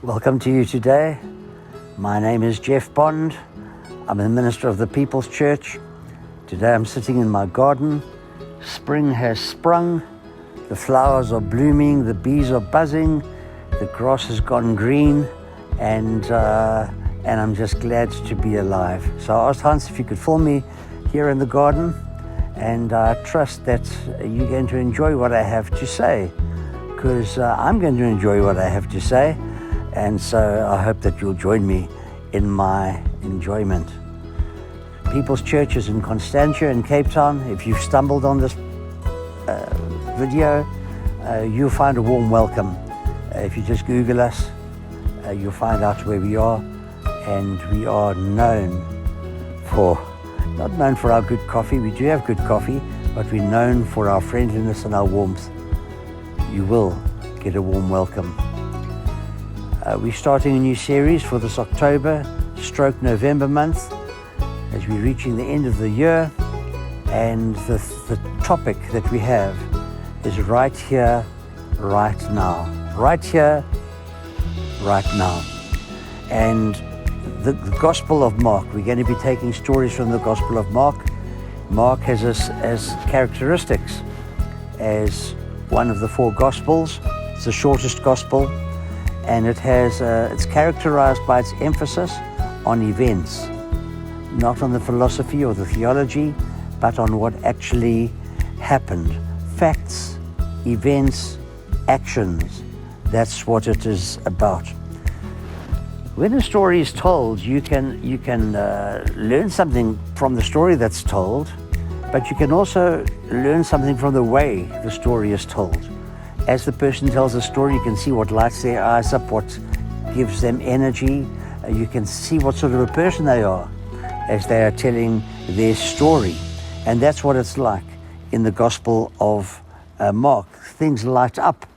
Welcome to you today. My name is Jeff Bond. I'm the minister of the People's Church. Today I'm sitting in my garden. Spring has sprung. The flowers are blooming. The bees are buzzing. The grass has gone green. And I'm just glad to be alive. So I asked Hans if he could film me here in the garden. And I trust that you're going to enjoy what I have to say, because I'm going to enjoy what I have to say. And so I hope that you'll join me in my enjoyment. People's Church is in Constantia in Cape Town. If you've stumbled on this video, you'll find a warm welcome. If you just Google us, you'll find out where we are. And we are not known for our good coffee. We do have good coffee, but we're known for our friendliness and our warmth. You will get a warm welcome. We're starting a new series for this October/November month as we're reaching the end of the year, and the topic that we have is right here, right now. Right here, right now. And the Gospel of Mark, we're going to be taking stories from the Gospel of Mark. Mark has as characteristics as one of the four Gospels. It's the shortest Gospel. And it's characterized by its emphasis on events, not on the philosophy or the theology, but on what actually happened. Facts, events, actions. That's what it is about. When a story is told, you can learn something from the story that's told, but you can also learn something from the way the story is told. As the person tells a story, you can see what lights their eyes up, what gives them energy. You can see what sort of a person they are as they are telling their story. And that's what it's like in the Gospel of Mark. Things light up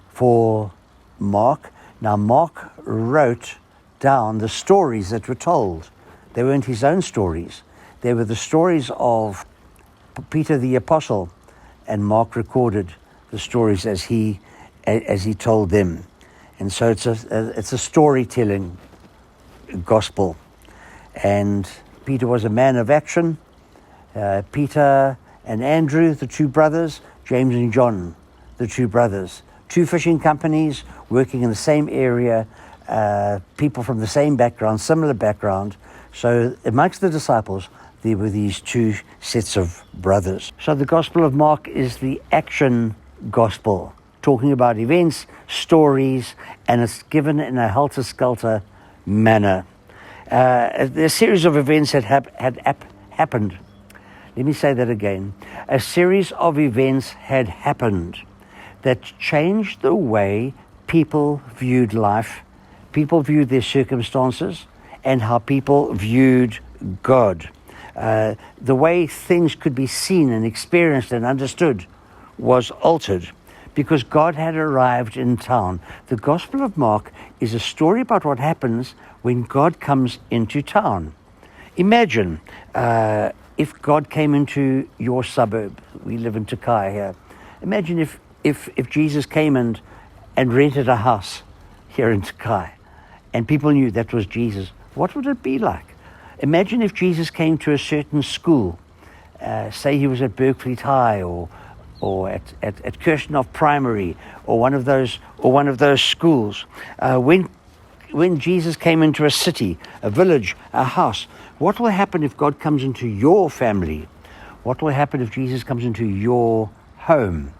for Mark. Now, Mark wrote down the stories that were told. They weren't his own stories. They were the stories of Peter the Apostle, and Mark recorded the stories as he told them. And so it's a storytelling gospel. And Peter was a man of action. Peter and Andrew, the two brothers, James and John, the two brothers, two fishing companies working in the same area, people from the same background, similar background. So amongst the disciples, there were these two sets of brothers. So the Gospel of Mark is the action gospel, talking about events, stories, and it's given in a helter-skelter manner. A series of events had happened. Let me say that again. A series of events had happened that changed the way people viewed life, people viewed their circumstances, and how people viewed God. The way things could be seen and experienced and understood was altered because God had arrived in town. The Gospel of Mark is a story about what happens when God comes into town. Imagine if God came into your suburb. We live in Takai here. Imagine if Jesus came and rented a house here in Takai and people knew that was Jesus. What would it be like? Imagine if Jesus came to a certain school, say he was at Berkeley High or at Kirchdorf Primary or one of those schools. When Jesus came into a city, a village, a house, what will happen if God comes into your family? What will happen if Jesus comes into your home,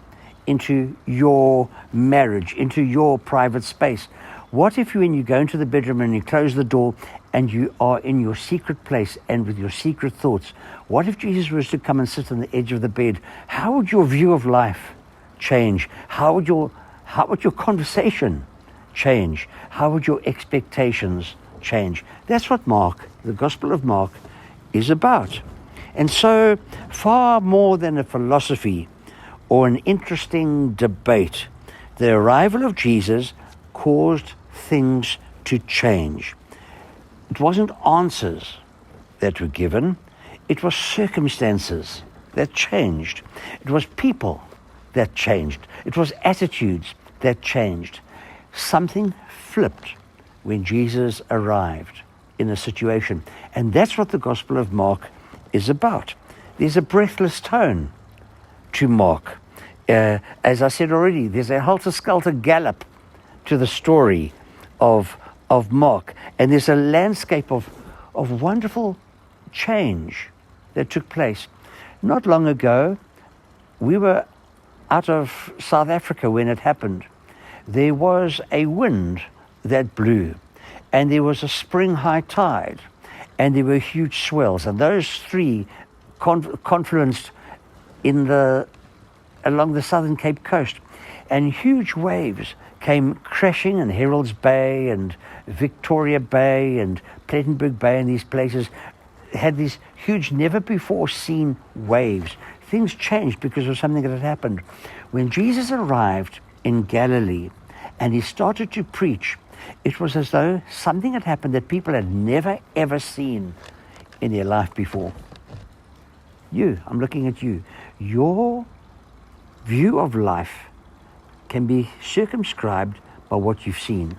into your marriage, into your private space? What if when you go into the bedroom and you close the door and you are in your secret place and with your secret thoughts? What if Jesus was to come and sit on the edge of the bed? How would your view of life change? How would your conversation change? How would your expectations change? That's what the Gospel of Mark, is about. And so, far more than a philosophy or an interesting debate, the arrival of Jesus caused things to change. It wasn't answers that were given, it was circumstances that changed. It was people that changed. It was attitudes that changed. something flipped when Jesus arrived in a situation. And that's what the Gospel of Mark is about. There's a breathless tone to Mark. As I said already, there's a helter-skelter gallop to the story of Mark. And there's a landscape of wonderful change that took place. Not long ago, we were out of South Africa when it happened. There was a wind that blew, and there was a spring high tide, and there were huge swells, and those three confluenced along the southern Cape Coast, and huge waves came crashing in Herald's Bay and Victoria Bay and Plettenberg Bay, and these places had these huge, never before seen waves. Things changed because of something that had happened. When Jesus arrived in Galilee and he started to preach, it was as though something had happened that people had never, ever seen in their life before. I'm looking at you. Your view of life can be circumscribed by what you've seen.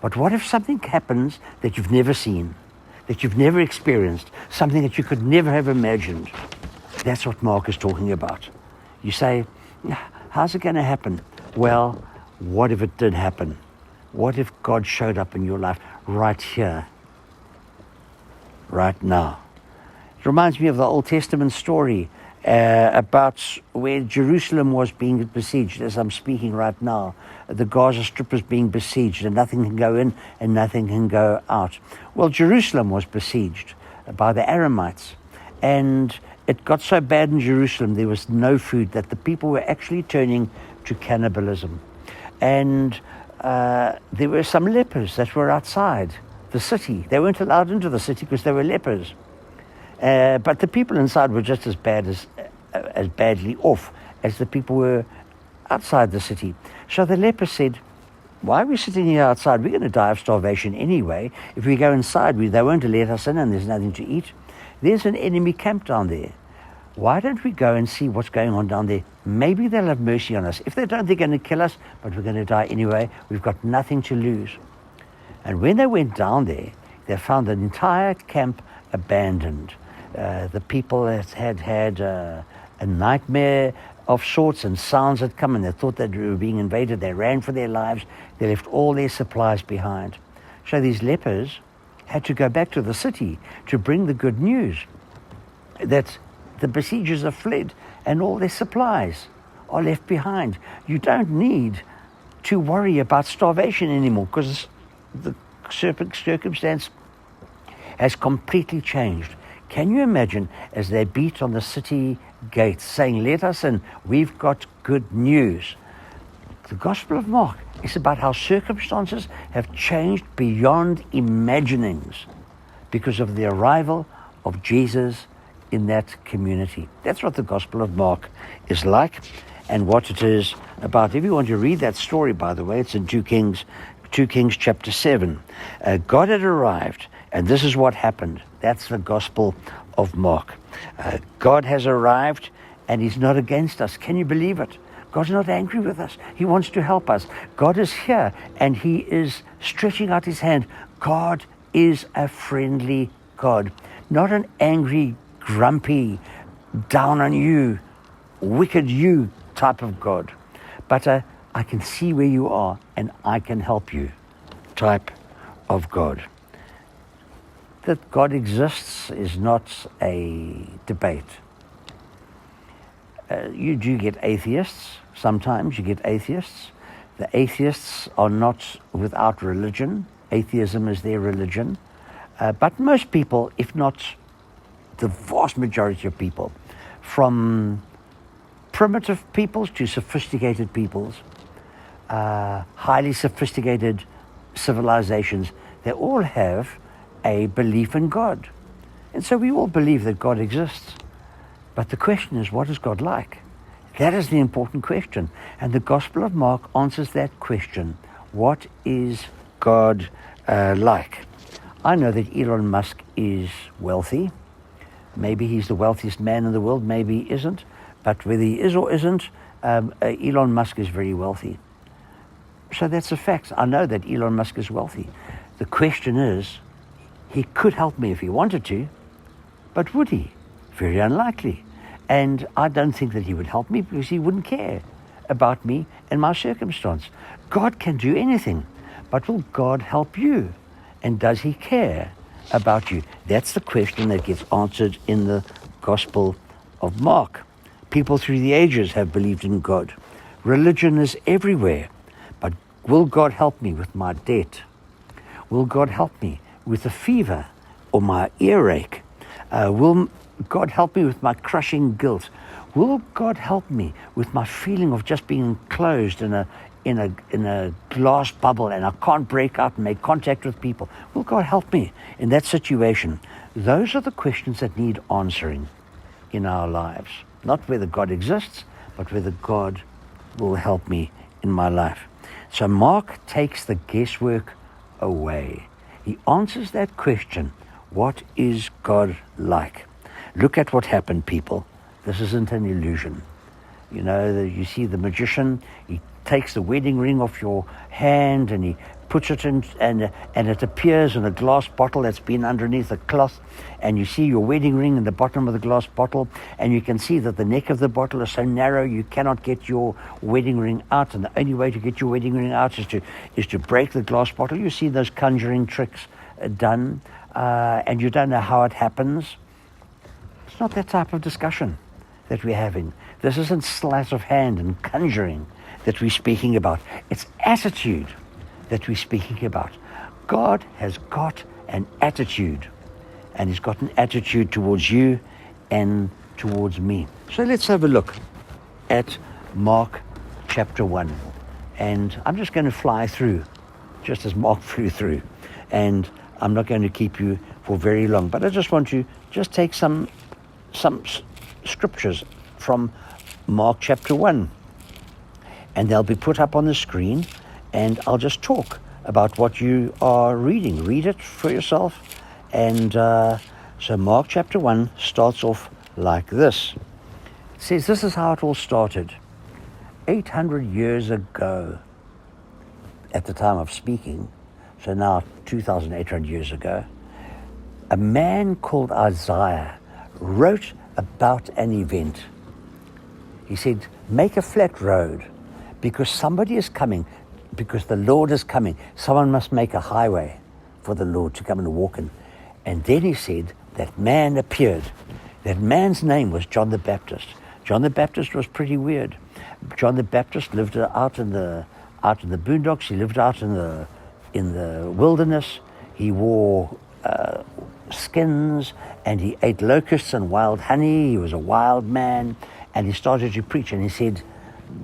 But what if something happens that you've never seen, that you've never experienced, something that you could never have imagined? That's what Mark is talking about. You say, how's it going to happen? Well, what if it did happen? What if God showed up in your life right here, right now? It reminds me of the Old Testament story about where Jerusalem was being besieged. As I'm speaking right now, the Gaza Strip is being besieged, and nothing can go in and nothing can go out. Well, Jerusalem was besieged by the Aramites, and it got so bad in Jerusalem there was no food that the people were actually turning to cannibalism. And there were some lepers that were outside the city. They weren't allowed into the city because they were lepers. But the people inside were just as badly off as the people were outside the city. So the lepers said, why are we sitting here outside? We're going to die of starvation anyway. If we go inside, they won't let us in and there's nothing to eat. There's an enemy camp down there. Why don't we go and see what's going on down there? Maybe they'll have mercy on us. If they don't, they're going to kill us, but we're going to die anyway. We've got nothing to lose. And when they went down there, they found the entire camp abandoned. The people had a nightmare of sorts, and sounds had come, and they thought they were being invaded. They ran for their lives. They left all their supplies behind. So these lepers had to go back to the city to bring the good news that the besiegers have fled and all their supplies are left behind. You don't need to worry about starvation anymore because the circumstance has completely changed. Can you imagine as they beat on the city gates saying, let us in, we've got good news. The Gospel of Mark is about how circumstances have changed beyond imaginings because of the arrival of Jesus in that community. That's what the Gospel of Mark is like and what it is about. If you want to read that story, by the way, it's in 2 Kings chapter 7. God had arrived, and this is what happened. That's the Gospel of Mark. God has arrived, and he's not against us. Can you believe it? God's not angry with us. He wants to help us. God is here, and he is stretching out his hand. God is a friendly God, not an angry, grumpy, down on you, wicked you type of God, but I can see where you are and I can help you type of God. That God exists is not a debate. You do get atheists. Sometimes you get atheists. The atheists are not without religion. Atheism is their religion. But most people, if not the vast majority of people, from primitive peoples to sophisticated peoples, highly sophisticated civilizations, they all have a belief in God. And so we all believe that God exists. But the question is, what is God like? That is the important question. And the Gospel of Mark answers that question. What is God like? I know that Elon Musk is wealthy. Maybe he's the wealthiest man in the world, maybe he isn't. But whether he is or isn't, Elon Musk is very wealthy. So that's a fact. I know that Elon Musk is wealthy. The question is, he could help me if he wanted to, but would he? Very unlikely. And I don't think that he would help me because he wouldn't care about me and my circumstance. God can do anything, but will God help you? And does he care about you? That's the question that gets answered in the Gospel of Mark. People through the ages have believed in God. Religion is everywhere, but will God help me with my debt? Will God help me with a fever or my earache? Will God help me with my crushing guilt? Will God help me with my feeling of just being enclosed in a glass bubble and I can't break out and make contact with people? Will God help me in that situation? Those are the questions that need answering in our lives. Not whether God exists, but whether God will help me in my life. So Mark takes the guesswork away. He answers that question. What is God like? Look at what happened, people. This isn't an illusion. You know, you see the magician, he takes the wedding ring off your hand and he puts it in, and it appears in a glass bottle that's been underneath a cloth, and you see your wedding ring in the bottom of the glass bottle, and you can see that the neck of the bottle is so narrow you cannot get your wedding ring out, and the only way to get your wedding ring out is to break the glass bottle. You see those conjuring tricks done, and you don't know how it happens. It's not that type of discussion that we're having. This isn't sleight of hand and conjuring that we're speaking about. It's attitude that we're speaking about. God has got an attitude, and he's got an attitude towards you and towards me. So let's have a look at Mark chapter 1. And I'm just going to fly through, just as Mark flew through. And I'm not going to keep you for very long, but I just want to just take some scriptures from Mark chapter 1. And they'll be put up on the screen, and I'll just talk about what you are reading. Read it for yourself. And so Mark chapter 1 starts off like this. It says, this is how it all started. 800 years ago, at the time of speaking, so now 2,800 years ago, a man called Isaiah wrote about an event. He said, make a flat road, because somebody is coming, because the Lord is coming. Someone must make a highway for the Lord to come and walk in. And then he said, that man appeared. That man's name was John the Baptist. John the Baptist was pretty weird. John the Baptist lived out in the boondocks. He lived out in the wilderness. He wore skins, and he ate locusts and wild honey. He was a wild man, and he started to preach, and he said,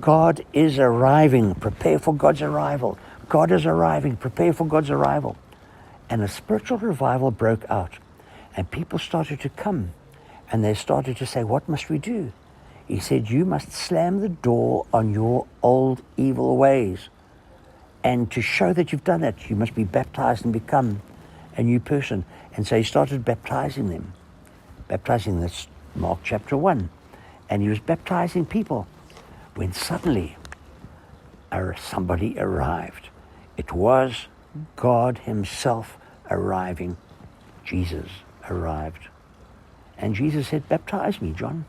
God is arriving. Prepare for God's arrival. God is arriving. Prepare for God's arrival. And a spiritual revival broke out. And people started to come. And they started to say, what must we do? He said, you must slam the door on your old evil ways. And to show that you've done it, you must be baptized and become a new person. And so he started baptizing them. Baptizing, that's Mark chapter 1. And he was baptizing people. When suddenly somebody arrived. It was God himself arriving. Jesus arrived. And Jesus said, baptize me, John.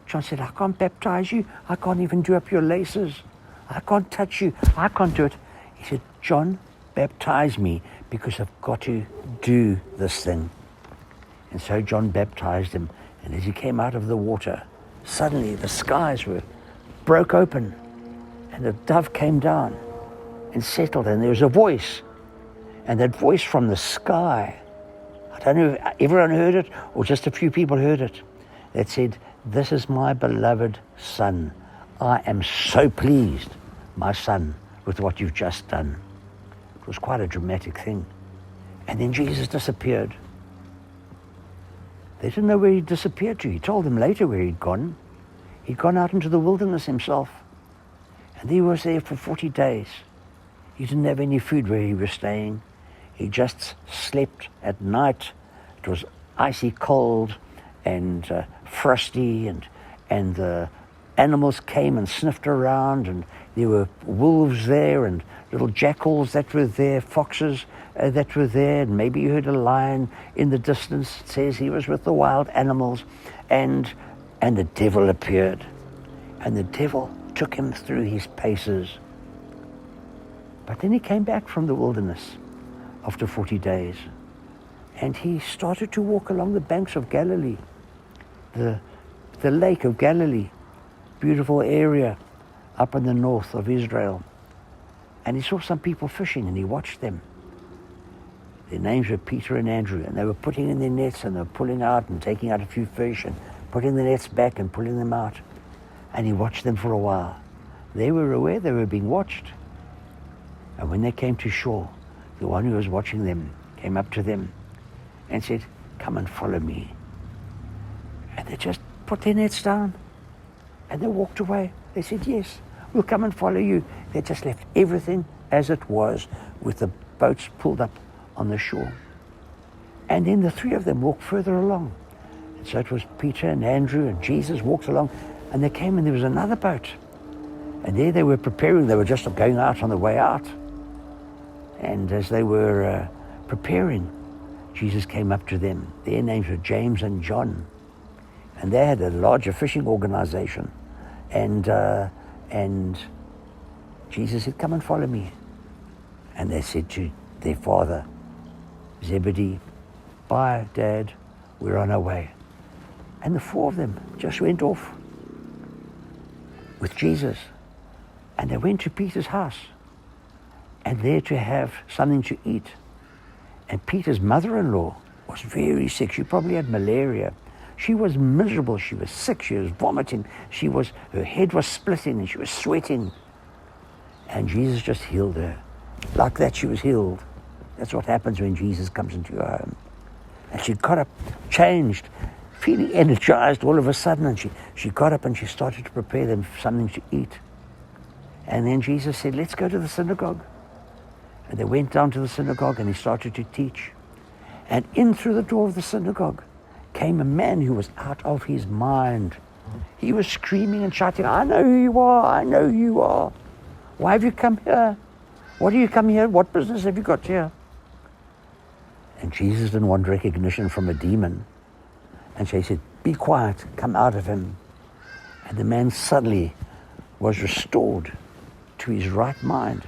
John said, I can't baptize you. I can't even do up your laces. I can't touch you. I can't do it. He said, John, baptize me, because I've got to do this thing. And so John baptized him. And as he came out of the water, suddenly the skies broke open, and a dove came down and settled, and there was a voice, and that voice from the sky, I don't know if everyone heard it or just a few people heard it, that said, this is my beloved son. I am so pleased, my son, with what you've just done. It was quite a dramatic thing. And then Jesus disappeared. They didn't know where he disappeared to. He told them later where he'd gone. He'd gone out into the wilderness himself. And he was there for 40 days. He didn't have any food where he was staying. He just slept at night. It was icy cold and frosty, and the animals came and sniffed around, and There were wolves there and little jackals that were there, foxes that were there, and maybe you heard a lion in the distance. It says he was with the wild animals, and the devil appeared, and the devil took him through his paces. But then he came back from the wilderness after 40 days, and he started to walk along the banks of Galilee, the lake of Galilee, beautiful area up in the north of Israel. And he saw some people fishing, and he watched them. Their names were Peter and Andrew, and they were putting in their nets, and they were pulling out and taking out a few fish and putting the nets back and pulling them out. And he watched them for a while. They were aware they were being watched. And when they came to shore, the one who was watching them came up to them and said, "Come and follow me." And they just put their nets down and they walked away. They said, "Yes, we'll come and follow you." They just left everything as it was, with the boats pulled up on the shore. And then the three of them walked further along. And so it was Peter and Andrew and Jesus walked along, and they came and there was another boat. And there they were preparing. They were just going out on the way out. And as they were preparing, Jesus came up to them. Their names were James and John. And they had a larger fishing organization. And Jesus said, "Come and follow me." And they said to their father, Zebedee, "Bye, Dad, we're on our way." And the four of them just went off with Jesus. And they went to Peter's house, and there to have something to eat. And Peter's mother-in-law was very sick. She probably had malaria. She was miserable. She was sick. She was vomiting. Her head was splitting and she was sweating. And Jesus just healed her. Like that, she was healed. That's what happens when Jesus comes into your home. And she got up, changed, feeling energized all of a sudden. And she got up and she started to prepare them something to eat. And then Jesus said, "Let's go to the synagogue." And they went down to the synagogue and he started to teach. And in through the door of the synagogue came a man who was out of his mind. He was screaming and shouting, "I know who you are, I know who you are. Why have you come here? What do you come here? What business have you got here?" And Jesus didn't want recognition from a demon. And so he said, "Be quiet, come out of him." And the man suddenly was restored to his right mind.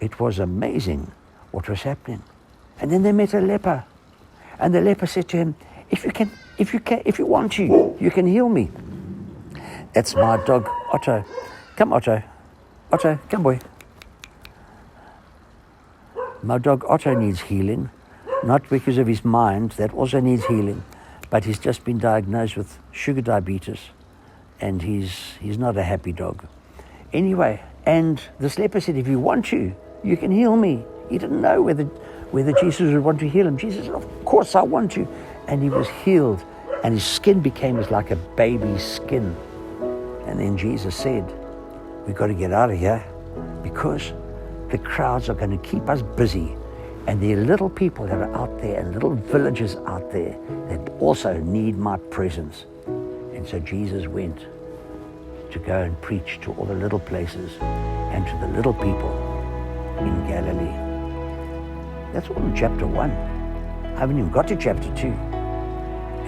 It was amazing what was happening. And then they met a leper. And the leper said to him, if you want to, you can heal me." "That's my dog, Otto. Come, Otto. Otto, come, boy. My dog Otto needs healing, not because of his mind, that also needs healing, but he's just been diagnosed with sugar diabetes, and he's not a happy dog. Anyway, and this leper said, "If you want to, you can heal me." He didn't know whether Jesus would want to heal him. Jesus said, "Of course I want to." And he was healed, and his skin became like a baby's skin. And then Jesus said, "We've got to get out of here, because the crowds are going to keep us busy. And there are little people that are out there and little villages out there that also need my presence." And so Jesus went to go and preach to all the little places and to the little people in Galilee. That's all in chapter 1. I haven't even got to chapter 2.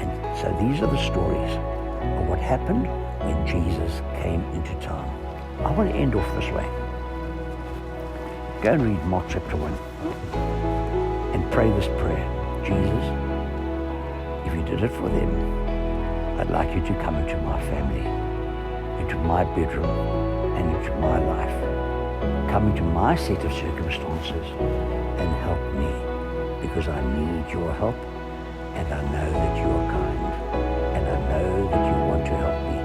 And so these are the stories of what happened when Jesus came into town. I want to end off this way. Go and read Mark chapter 1 and pray this prayer. "Jesus, if you did it for them, I'd like you to come into my family, into my bedroom, and into my life. Come into my set of circumstances and help me, because I need your help, and I know that you are kind, and I know that you want to help me."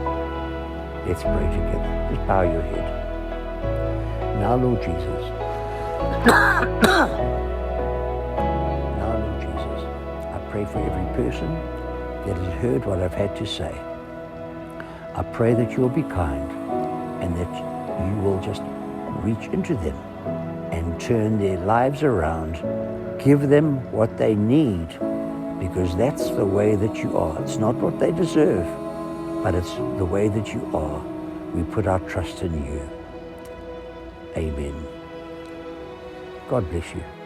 Let's pray together. Just bow your head. Now, Lord Jesus. Now, Lord Jesus, I pray for every person that has heard what I've had to say. I pray that you will be kind and that you will just reach into them and turn their lives around. Give them what they need, because that's the way that you are. It's not what they deserve, but it's the way that you are. We put our trust in you. Amen. God bless you.